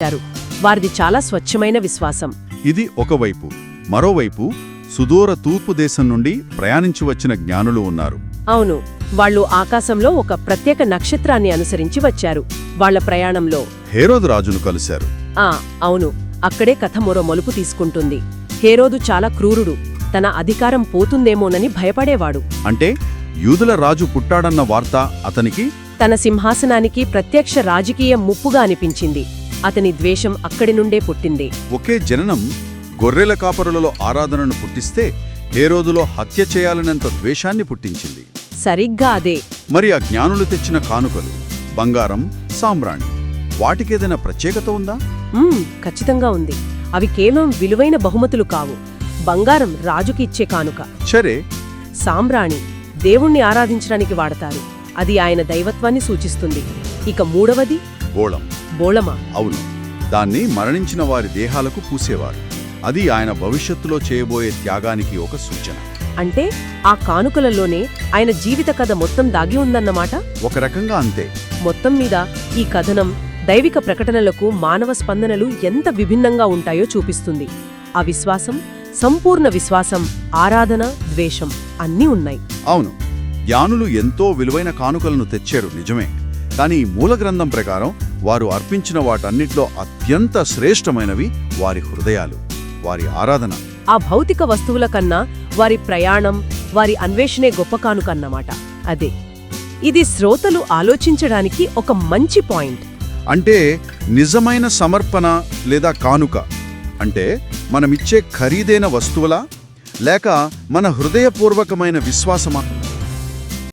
చేశారు. వారిది చాలా స్వచ్ఛమైన విశ్వాసం. ఇది ఒకవైపు. మరోవైపు సుదూర తూర్పు దేశం నుండి ప్రయాణించి వచ్చిన జ్ఞానులు ఉన్నారు. అవును, వాళ్ళు ఆకాశంలో ఒక ప్రత్యేక నక్షత్రాన్ని అనుసరించి వచ్చారు. వాళ్ల ప్రయాణంలో హేరోదు రాజును కలిశారు. అవును, అక్కడే కథ మరో మలుపు తీసుకుంటుంది. హేరోదు చాలా క్రూరుడు. తన అధికారం పోతుందేమోనని భయపడేవాడు. అంటే యూదుల రాజు పుట్టాడన్న వార్త అతనికి తన సింహాసనానికి ప్రత్యక్ష రాజకీయ ముప్పుగా అనిపించింది. అతని ద్వేషం అక్కడి నుండే పుట్టింది. ఒకే జననం గొర్రెల కాపరులలో ఆరాధనను పుట్టిస్తే హేరోదులో హత్య చేయాలనేంత ద్వేషాన్ని పుట్టించింది. సరిగ్గా అదే. మరి ఆ జ్ఞానులు తెచ్చిన కానుకలు, బంగారం, సాంబ్రాణి, వాటికేదైనా ప్రత్యేకత ఉందా? ఖచ్చితంగా ఉంది. అవి కేవలం విలువైన బహుమతులు కావు. బంగారం రాజుకి ఇచ్చే కానుక. సరే. సాంబ్రాణి దేవుణ్ణి ఆరాధించడానికి వాడతారు. అది ఆయన దైవత్వాన్ని సూచిస్తుంది. ఇక మూడవది బోళమా. అవును, దాన్ని మరణించిన వారి దేహాలకు పూసేవారు. అది ఆయన భవిష్యత్తులో చేయబోయే త్యాగానికి ఒక సూచన. అంటే ఆ కానుకలలోనే ఆయన జీవిత కథ మొత్తం దాగి ఉందన్నమాట. ఒక రకంగా అంతే. మొత్తం మీద ఈ కథనం దైవిక ప్రకటనలకు మానవ స్పందనలు ఎంత విభిన్నంగా ఉంటాయో చూపిస్తుంది. ఆ విశ్వాసం, సంపూర్ణ విశ్వాసం, ఆరాధన, ద్వేషం అన్నీ ఉన్నాయి. అవును, జ్ఞానులు ఎంతో విలువైన కానుకలను తెచ్చారు, నిజమే. కానీ మూల గ్రంథం ప్రకారం వారు అర్పించిన వాటన్నిట్లో అత్యంత శ్రేష్టమైనవి వారి హృదయాలు, వారి ఆరాధన. ఆ భౌతిక వస్తువుల కన్నా వారి ప్రయాణం, వారి అన్వేషణే గొప్ప కానుకన్నమాట. అదే ఇది శ్రోతలు ఆలోచించడానికి ఒక మంచి పాయింట్. అంటే నిజమైన సమర్పణ లేదా కానుక అంటే మనమిచ్చే ఖరీదైన వస్తువులా, లేక మన హృదయపూర్వకమైన విశ్వాసమా?